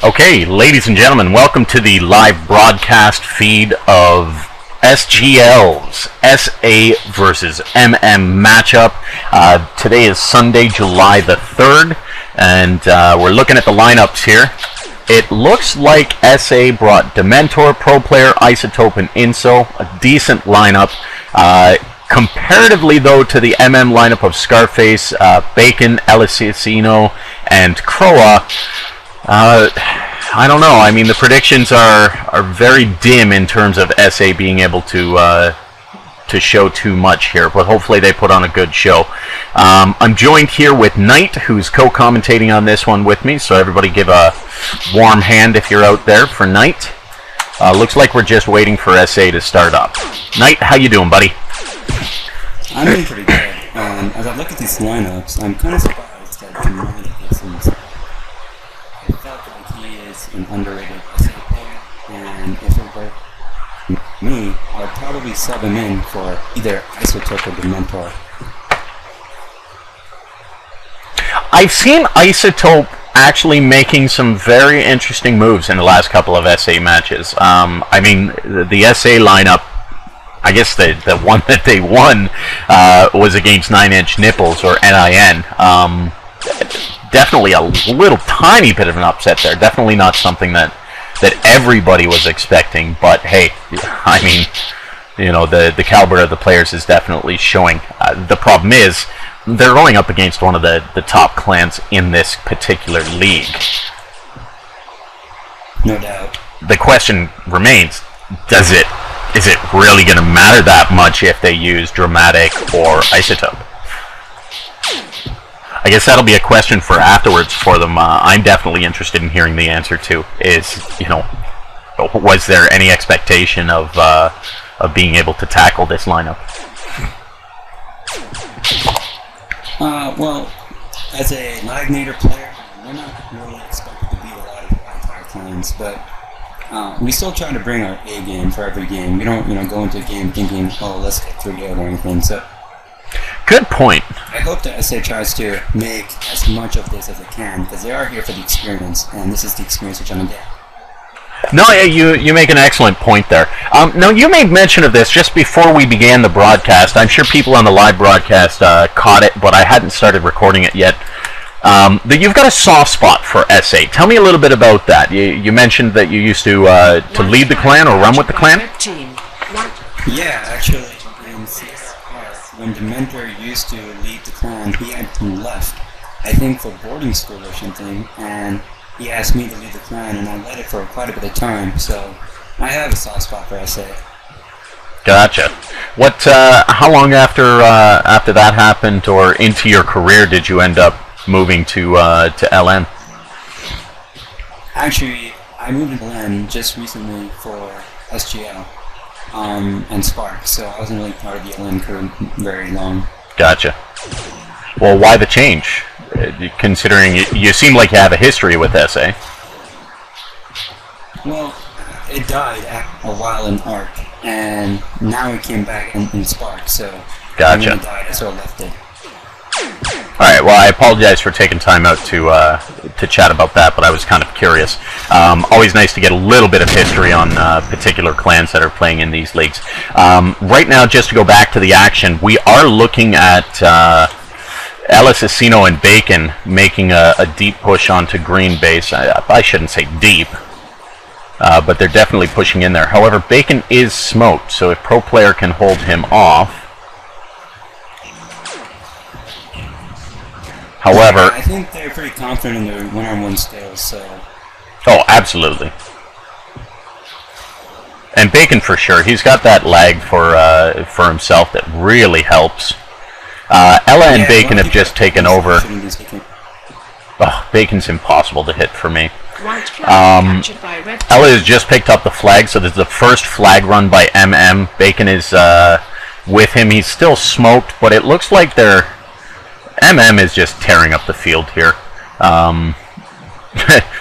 Okay, ladies and gentlemen, welcome to the live broadcast feed of SGL's SA versus MM matchup. Today is Sunday, July the 3rd, and we're looking at the lineups here. It looks like SA brought Dementor, Pro Player, Isotope, and Inso. A decent lineup. Comparatively, though, to the MM lineup of Scarface, Bacon, Elisicino, and Croa, I don't know. I mean, the predictions are very dim in terms of SA being able to show too much here, but hopefully they put on a good show. I'm joined here with Knight, who's co-commentating on this one with me, so everybody give a warm hand if you're out there for Knight. Looks like we're just waiting for SA to start up. Knight, how you doing, buddy? I'm doing pretty good. As I look at these lineups, I'm kind of surprised that Dementor isn't. I felt like he is an underrated SA player, and if it were me, I'd probably sub him in for either Isotope or Dementor. I've seen Isotope actually making some very interesting moves in the last couple of SA matches. I mean, the SA lineup, I guess the one that they won was against 9 Inch Nipples, or NIN. Definitely a little tiny bit of an upset there. Definitely not something that everybody was expecting. But hey, I mean, you know, the caliber of the players is definitely showing. The problem is they're going up against one of the top clans in this particular league. No doubt. The question remains: is it really going to matter that much if they use Dramatic or Isotope? I guess that'll be a question for afterwards for them. I'm definitely interested in hearing the answer to. Is, you know, was there any expectation of being able to tackle this lineup? Well, as a Lignator player, we're not really expected to beat a lot of entire clans, but we still try to bring our A game for every game. We don't, go into a game thinking, oh, let's get 3-0 or anything. So, good point. I hope that SA tries to make as much of this as it can, because they are here for the experience, and this is the experience they're trying to get. No, you make an excellent point there. Now, you made mention of this just before we began the broadcast. I'm sure people on the live broadcast caught it, but I hadn't started recording it yet. That you've got a soft spot for SA. Tell me a little bit about that. You mentioned that you used to lead the clan or run with the clan? Yeah, actually, in CS, when Dementor used to lead the clan, he had left, I think for boarding school or something, and he asked me to lead the clan, and I led it for quite a bit of time, so I have a soft spot for SA. Gotcha. What? How long after that happened, or into your career, did you end up moving to LN? Actually, I moved to LN just recently for SGL and Spark, so I wasn't really part of the LN crew very long. Gotcha. Well, why the change? Considering you seem like you have a history with SA. Well, it died a while in ARC, and now it came back in Spark, so gotcha. When it died, so I left it. Alright, well, I apologize for taking time out to chat about that, but I was kind of curious. Always nice to get a little bit of history on particular clans that are playing in these leagues. Right now, just to go back to the action, we are looking at Elisicino and Bacon making a deep push onto green base. I shouldn't say deep, but they're definitely pushing in there. However, Bacon is smoked, so if Pro Player can hold him off. However, I think they're pretty confident in their one-on-one skills, so. Oh, absolutely. And Bacon for sure. He's got that lag for himself that really helps. Ella and Bacon have just taken over. Oh, Bacon's impossible to hit for me. Ella has just picked up the flag, so this is the first flag run by MM. Bacon is with him. He's still smoked, but it looks like they're... MM is just tearing up the field here.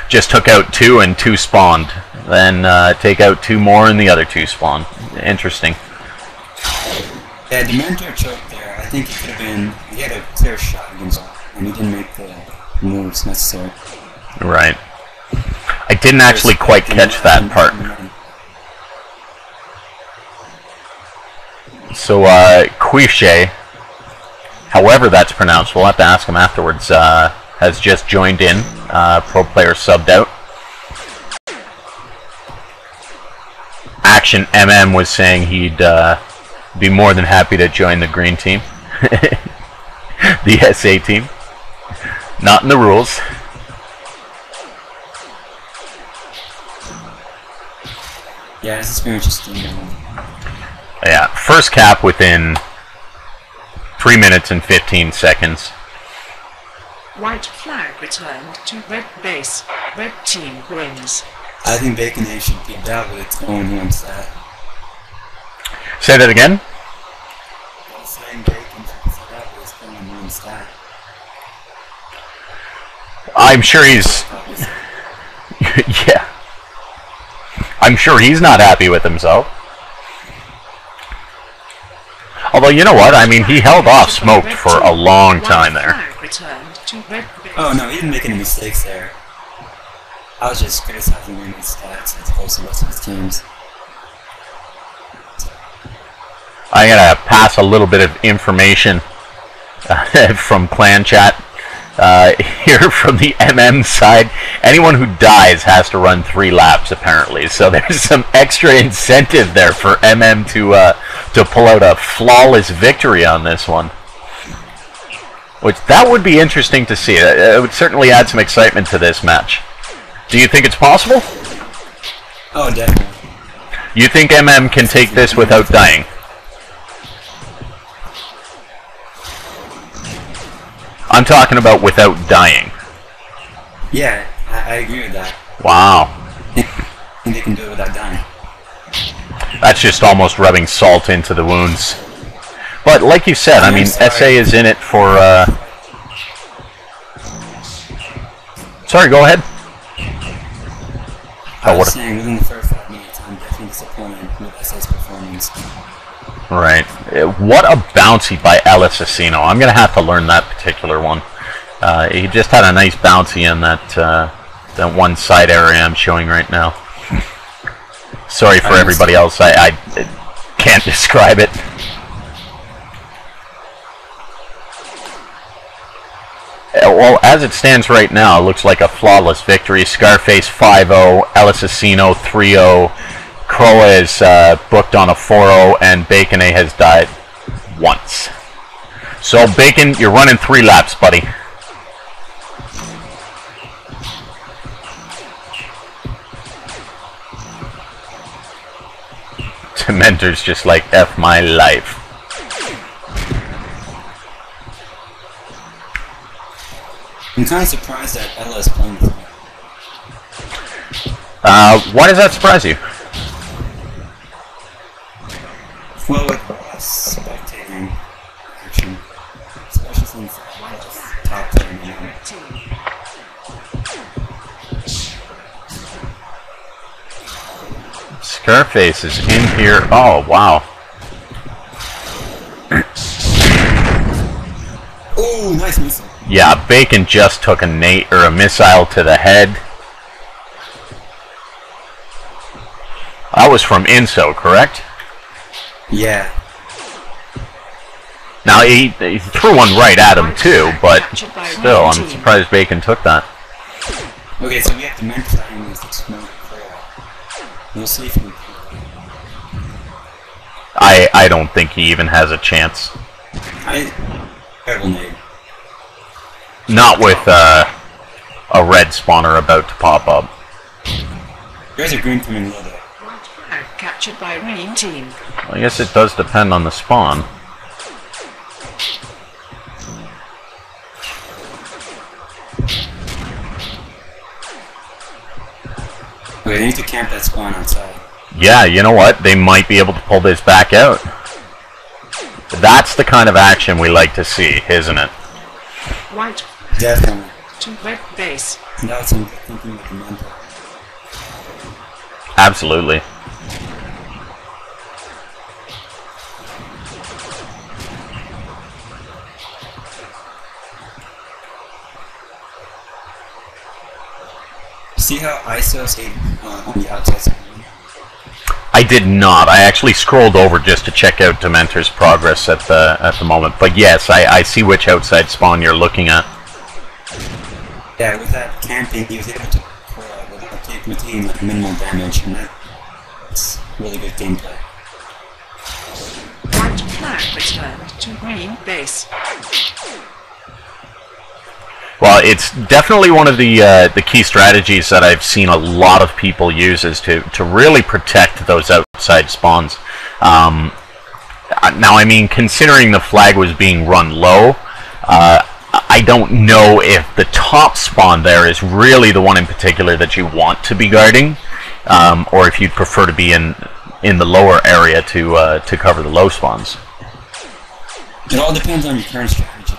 Just took out 2 and 2 spawned. Then take out 2 more and the other 2 spawned. Interesting. Yeah, Dementor choked there. I think he could have been... He had a clear shot against him, and he didn't make the moves necessary. Right. I didn't actually quite catch that part. So, Quiche, however that's pronounced, we'll have to ask him afterwards, has just joined in. Pro player subbed out. Action MM was saying he'd be more than happy to join the green team. The SA team. Not in the rules. Yeah, this is very interesting. Yeah, first cap within 3 minutes and 15 seconds. White flag returned to red base. Red team wins. I think Bacon A should be that with its own one stat. Say that again? I was saying Bacon should be that with its own one stat. I'm sure he's... Yeah. I'm sure he's not happy with himself. Although, you know what? I mean, he held off Smoked for a long time there. Oh, no, he didn't make any mistakes there. I was just criticizing him his stats as opposed to the rest of his teams. I'm going to pass a little bit of information from clan chat. Here from the MM side, anyone who dies has to run 3 laps apparently, so there's some extra incentive there for MM to pull out a flawless victory on this one, which that would be interesting to see. It would certainly add some excitement to this match. Do you think it's possible? Oh, definitely. You think MM can take this without dying? I'm talking about without dying. Yeah, I agree with that. Wow. I think they can do it without dying. That's just almost rubbing salt into the wounds. But like you said, I mean, SA is in it for... Sorry, go ahead. I was saying, within the first 5 minutes, I'm definitely disappointed with SA's performance. Right. What a bouncy by El Assassino. I'm going to have to learn that particular one. He just had a nice bouncy in that one side area I'm showing right now. Sorry for everybody else. I can't describe it. Well, as it stands right now, it looks like a flawless victory. Scarface 5-0, El Assassino 3-0. Croa is booked on a 4-0, and Bacon A has died once. So, Bacon, you're running 3 laps, buddy. Dementor's just like, F my life. I'm kind of surprised that Ella is playing with me. Why does that surprise you? Well, with less spectating action, especially since Ella's top player now. Scarface is in here. Oh, wow. Oh, nice missile. Yeah, Bacon just took a missile to the head. That was from Inso, correct? Yeah. Now, he threw one right at him, too, but still, I'm surprised Bacon took that. Okay, so we have to mention that he needs to smoke prayer. We'll see if we can. I don't think he even has a chance. Terrible nade. Not with a red spawner about to pop up. There's a green coming low though. Captured by green team. Well, I guess it does depend on the spawn. Okay, they need to camp that spawn outside. Yeah, you know what? They might be able to pull this back out. That's the kind of action we like to see, isn't it? White. Definitely. To red base. Now it's some good thinking with the mentor. Absolutely. See how ISO stayed on the outside side? I did not. I actually scrolled over just to check out Dementor's progress at the moment. But yes, I see which outside spawn you're looking at. Yeah, with that camping, he was able to take the team like minimal damage, and that's really good gameplay. White flag returned to green base. Well, it's definitely one of the key strategies that I've seen a lot of people use is to really protect those outside spawns. Now, I mean, considering the flag was being run low, I don't know if the top spawn there is really the one in particular that you want to be guarding, or if you'd prefer to be in the lower area to cover the low spawns. It all depends on your current strategy.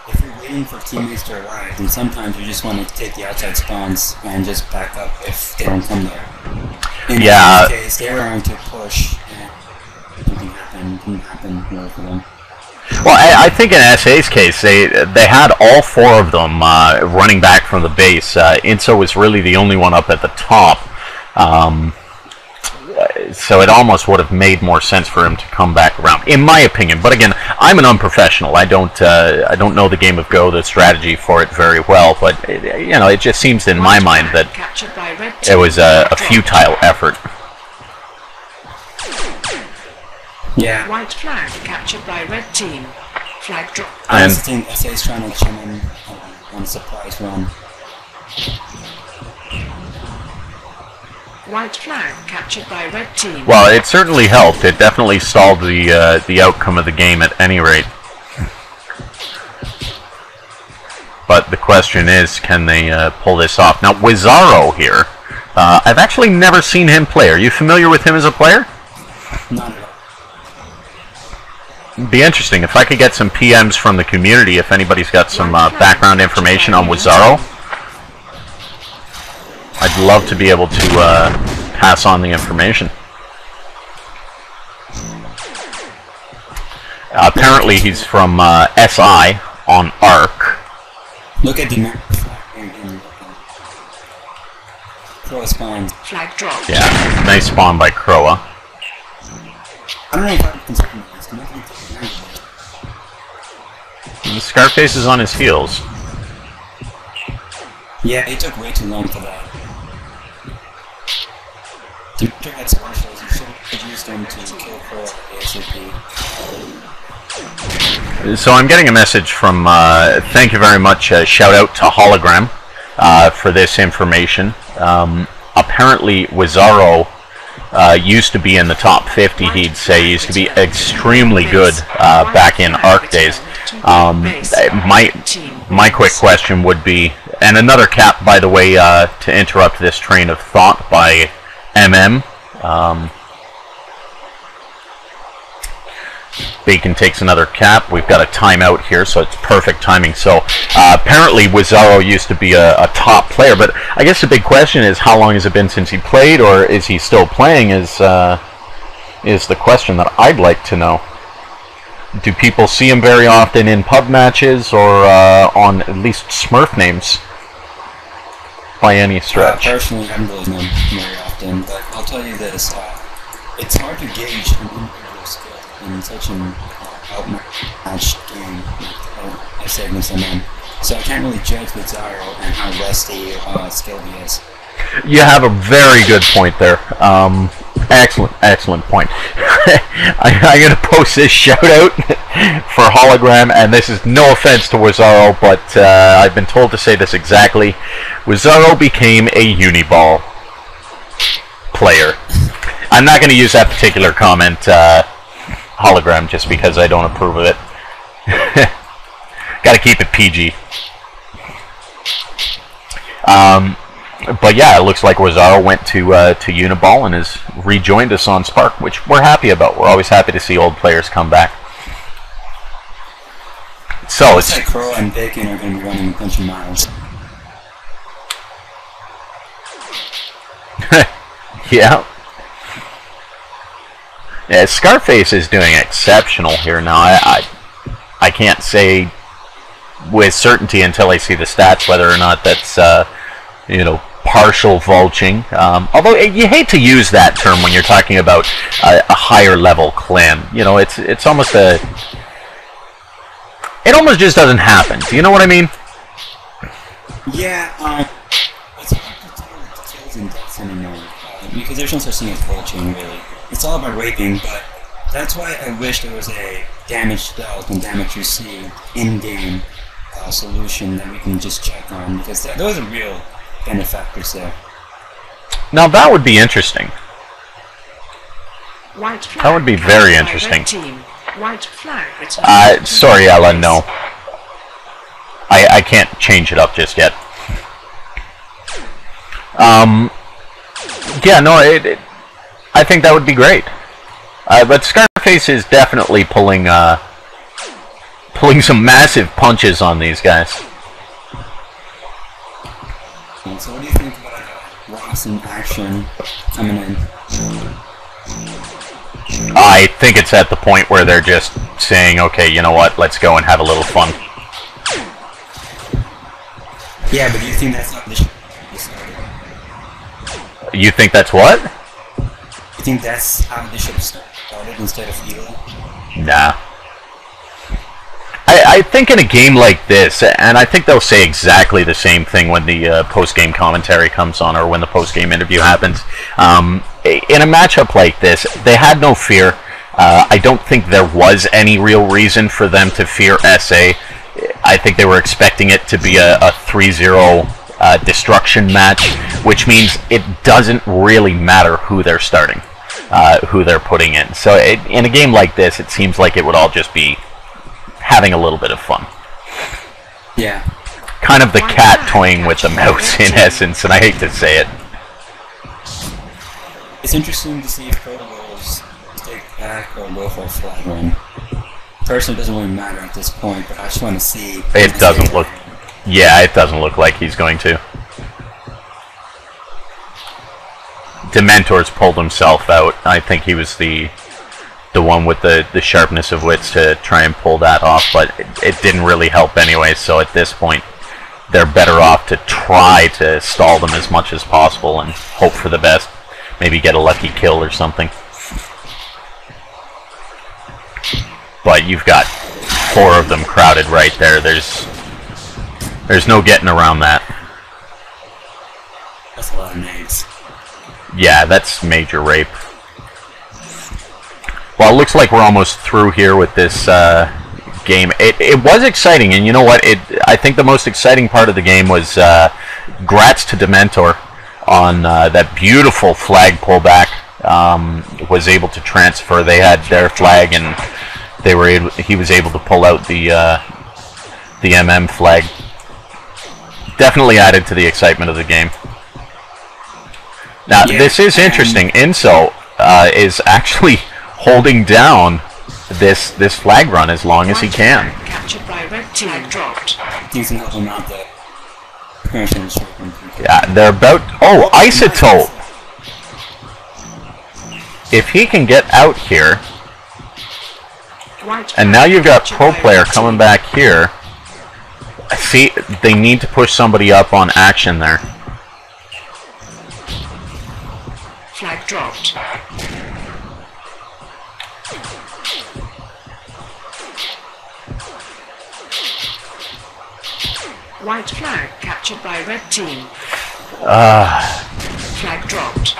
If you're waiting for teammates to arrive, then sometimes you just want to take the outside spawns and just back up if they don't come there. In this case, they were going to push, and something didn't happen really for them. Well, I think in SA's case, they had all four of them running back from the base. Inso was really the only one up at the top. So it almost would have made more sense for him to come back around, in my opinion. But again, I'm an unprofessional. I don't know the game of Go, the strategy for it very well. But it just seems in my mind that it was a futile effort. Yeah. White flag captured by red team. Flag drop. I also think SA is trying to chim in on a surprise run. White flag captured by red team. Well, it certainly helped. It definitely stalled the outcome of the game at any rate. But the question is, can they pull this off? Now, Wizarro here, I've actually never seen him play. Are you familiar with him as a player? Not at all. It'd be interesting if I could get some PMs from the community, if anybody's got some background information on Wizarro. I'd love to be able to pass on the information. Apparently he's from SI on ARC. Look at the map. Croa spawn. Flag drop. Yeah, nice spawn by Croa. I don't know if I can consider this. And Scarface is on his heels. Yeah, it took way too long for that. To get specials, you should have used them to kill Croa ASAP. So I'm getting a message from, thank you very much, shout out to Hologram for this information. Apparently Wizarro used to be in the top 50, he'd say. He used to be extremely good back in ARC days. My quick question would be, and another cap, by the way, to interrupt this train of thought by MM. Bacon takes another cap. We've got a timeout here, so it's perfect timing. So apparently Wizarro used to be a top player, but I guess the big question is, how long has it been since he played, or is he still playing, is the question that I'd like to know. Do people see him very often in pub matches, or on at least Smurf names by any stretch? Personally, I haven't really known him very often, but I'll tell you this, it's hard to gauge an individual skill in such an outmatched game like SA against MM. So I can't really judge with Zyro and how rusty skilled he is. You have a very good point there. Excellent point. I'm going to post this shout out for Hologram, and this is no offense to Wizarro, but I've been told to say this exactly. Wizarro became a Uniball player. I'm not going to use that particular comment, Hologram, just because I don't approve of it. Got to keep it PG. But yeah, it looks like Wizarro went to Uniball and has rejoined us on Spark, which we're happy about. We're always happy to see old players come back. So it's like Crow and Bacon are going to be running a bunch of miles. Yeah. Yeah, Scarface is doing exceptional here now. I can't say with certainty until I see the stats whether or not that's partial vulching. Although you hate to use that term when you're talking about a higher level clan. It's almost it almost just doesn't happen. Do you know what I mean? Yeah, it's hard to tell the kills and deaths anymore, because there's no such thing as vulturing, really. It's all about raping, but that's why I wish there was a damage dealt and damage received in-game solution that we can just check on, because those are real benefactors there. Now that would be interesting. White flag That would be very captured by interesting. red team. White flag returned to Sorry, red Ella, base. no. I can't change it up just yet. Yeah, no, I think that would be great. But Scarface is definitely pulling some massive punches on these guys. So what do you think about Ross in action coming in? I think it's at the point where they're just saying, okay, you know what, let's go and have a little fun. Yeah, but do you think that's not the started? You think that's what? You think that's how the ship started instead of Elo? Nah. I think in a game like this, and I think they'll say exactly the same thing when the post-game commentary comes on, or when the post-game interview happens. In a matchup like this, they had no fear. I don't think there was any real reason for them to fear SA. I think they were expecting it to be a 3-0 destruction match, which means it doesn't really matter who they're starting, who they're putting in. So in a game like this, it seems like it would all just be having a little bit of fun. Yeah. Kind of the cat toying with the mouse in essence, and I hate to say it. It's interesting to see if protocols take back or go for a flag run. Personally, it doesn't really matter at this point, but I just want to see. It doesn't look... Yeah, it doesn't look like he's going to. Dementor's pulled himself out. I think he was the one with the sharpness of wits to try and pull that off, but it didn't really help anyway, so at this point they're better off to try to stall them as much as possible and hope for the best. Maybe get a lucky kill or something. But you've got 4 of them crowded right there. There's no getting around that. That's a lot of nades. Yeah, that's major rape. Well, it looks like we're almost through here with this game. It was exciting, and you know what? I think the most exciting part of the game was grats to Dementor on that beautiful flag pullback. Was able to transfer. They had their flag, and he was able to pull out the MM flag. Definitely added to the excitement of the game. Now, yeah, this is interesting. Inso is actually holding down this flag run as long as he can. Captured by red team dropped. You can help him out there. Yeah, they're about... Oh, Isotope! If he can get out here... White And now you've got captured Pro by Player red coming team. back here. See, they need to push somebody up on action there. Flag dropped. White flag captured by red team. Flag dropped.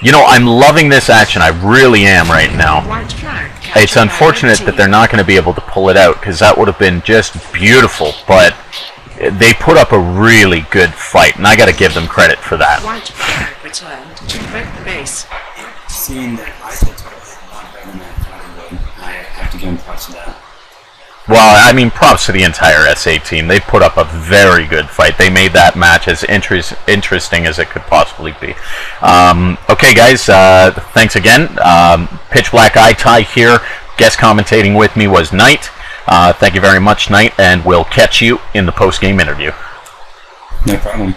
You know, I'm loving this action. I really am right now. White flag captured It's by red unfortunate that team. they're not going to be able to pull it out, because that would have been just beautiful, but they put up a really good fight, and I got to give them credit for that. White flag returned to red base. Seeing that Isotope is a lot better than that Hollywood, I have to give him props to that. Well, I mean, props to the entire SA team. They put up a very good fight. They made that match as interesting as it could possibly be. Okay, guys, thanks again. Pitch Black Eye Tie here. Guest commentating with me was Knight. Thank you very much, Knight, and we'll catch you in the post-game interview. No problem.